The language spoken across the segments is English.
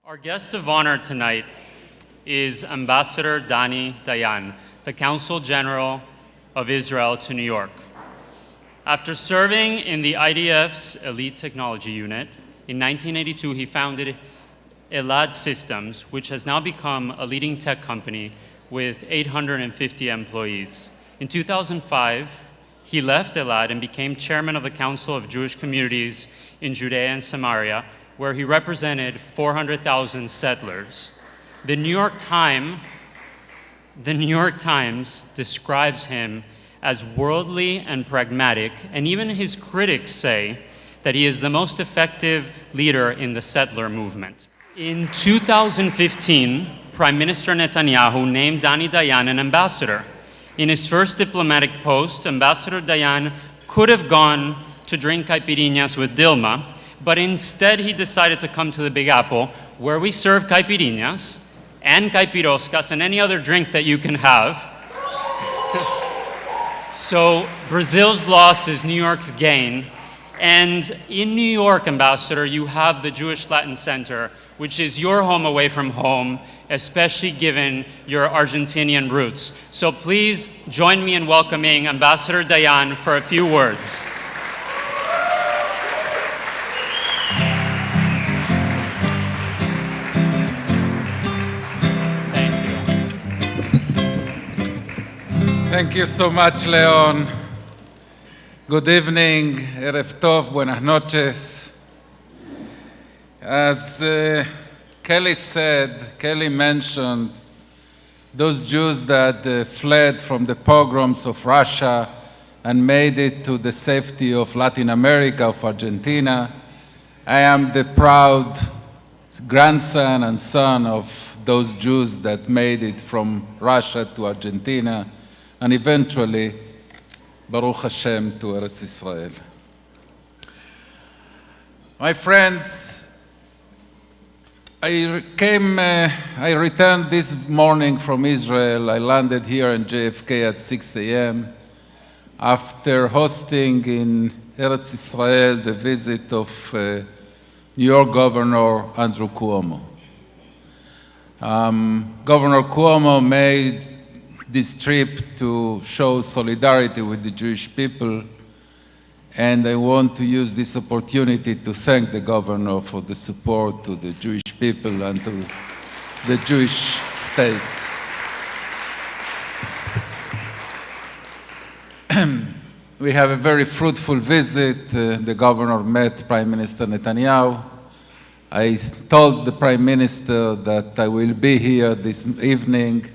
Our guest of honor tonight is Ambassador Dani Dayan, the Consul General of Israel to New York. After serving in the IDF's Elite Technology Unit, in 1982 he founded Elad Systems, which has now become a leading tech company with 850 employees. In 2005, he left Elad and became chairman of the Council of Jewish Communities in Judea and Samaria, where he represented 400,000 settlers. The New York Times describes him as worldly and pragmatic, and even his critics say that he is the most effective leader in the settler movement. In 2015, Prime Minister Netanyahu named Dani Dayan an ambassador. In his first diplomatic post, Ambassador Dayan could have gone to drink caipirinhas with Dilma, but instead he decided to come to the Big Apple, where we serve caipirinhas and caipiroscas and any other drink that you can have. So Brazil's loss is New York's gain. And in New York, Ambassador, you have the JewishLatinCenter, which is your home away from home, especially given your Argentinian roots. So please join me in welcoming Ambassador Dayan for a few words. Thank you so much, Leon. Good evening, Erev Tov, buenas noches. As Kelly mentioned, those Jews that fled from the pogroms of Russia and made it to the safety of Latin America, of Argentina. I am the proud grandson and son of those Jews that made it from Russia to Argentina, and eventually, Baruch Hashem, to Eretz Israel. My friends, I returned this morning from Israel. I landed here in JFK at 6 a.m. after hosting in Eretz Israel the visit of New York Governor Andrew Cuomo. Governor Cuomo made this trip to show solidarity with the Jewish people, and I want to use this opportunity to thank the governor for the support to the Jewish people and to the Jewish state. We have a very fruitful visit. The governor met Prime Minister Netanyahu. I told the Prime Minister that I will be here this evening,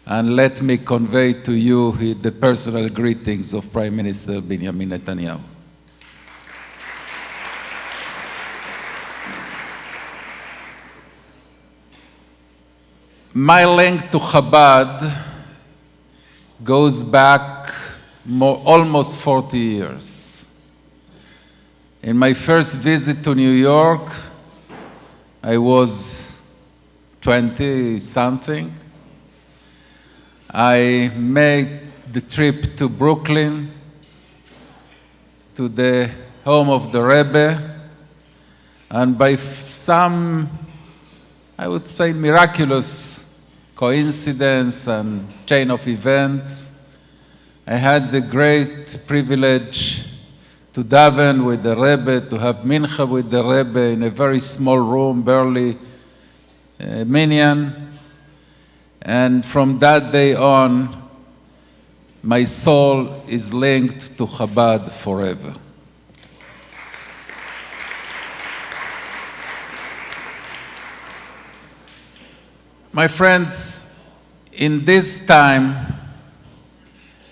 and let me convey to you the personal greetings of Prime Minister Benjamin Netanyahu. My link to Chabad goes back almost 40 years. In my first visit to New York, I was 20-something. I made the trip to Brooklyn, to the home of the Rebbe, and by some, I would say, miraculous coincidence and chain of events, I had the great privilege to daven with the Rebbe, to have mincha with the Rebbe in a very small room, barely a minyan. And from that day on, my soul is linked to Chabad forever. My friends, in this time,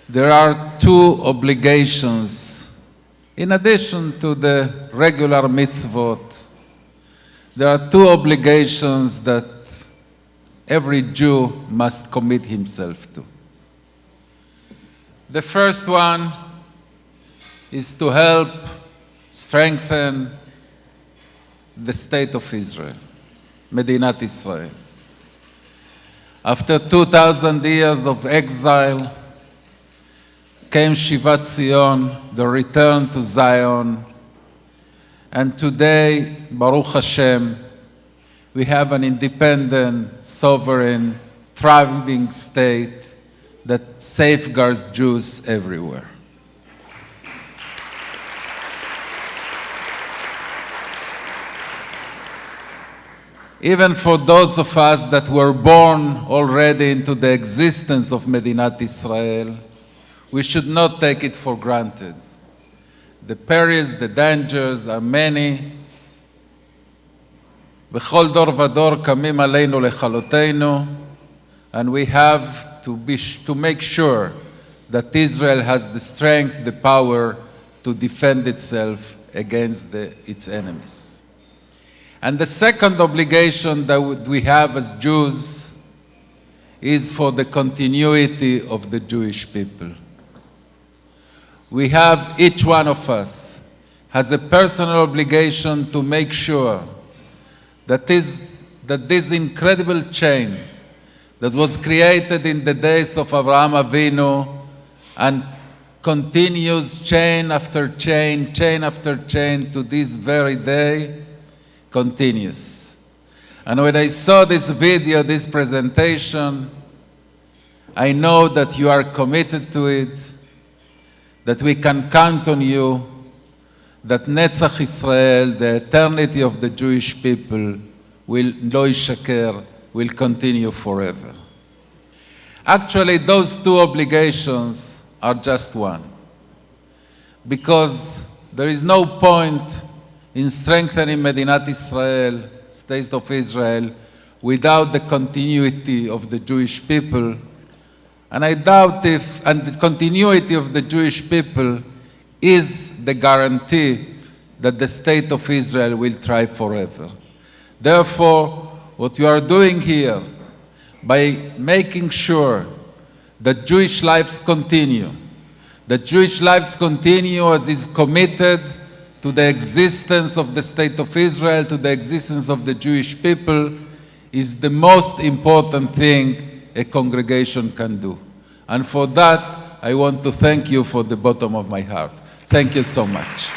there are two obligations. In addition to the regular mitzvot, there are two obligations that every Jew must commit himself to. The first one is to help strengthen the state of Israel, Medinat Israel. After 2,000 years of exile, came Shivat Zion, the return to Zion, and today, Baruch Hashem, we have an independent, sovereign, thriving state that safeguards Jews everywhere. Even for those of us that were born already into the existence of Medinat Israel, we should not take it for granted. The perils, the dangers are many. בכל דור ודור קמים עלינו לכלותנו, and we have to make sure that Israel has the strength, the power to defend itself against its enemies. And the second obligation that we have as Jews is for the continuity of the Jewish people. We have, each one of us has a personal obligation to make sure that this incredible chain that was created in the days of Avraham Avinu and continues chain after chain, chain after chain to this very day, continues. And when I saw this video, this presentation, I know that you are committed to it, that we can count on you, that Netzach Israel, the eternity of the Jewish people, will lo yishaker, will continue forever. Actually, those two obligations are just one, because there is no point in strengthening Medinat Israel, State of Israel, without the continuity of the Jewish people. And I doubt and the continuity of the Jewish people is the guarantee that the State of Israel will thrive forever. Therefore, what you are doing here, by making sure that Jewish lives continue, as is committed to the existence of the State of Israel, to the existence of the Jewish people, is the most important thing a congregation can do. And for that, I want to thank you from the bottom of my heart. Thank you so much.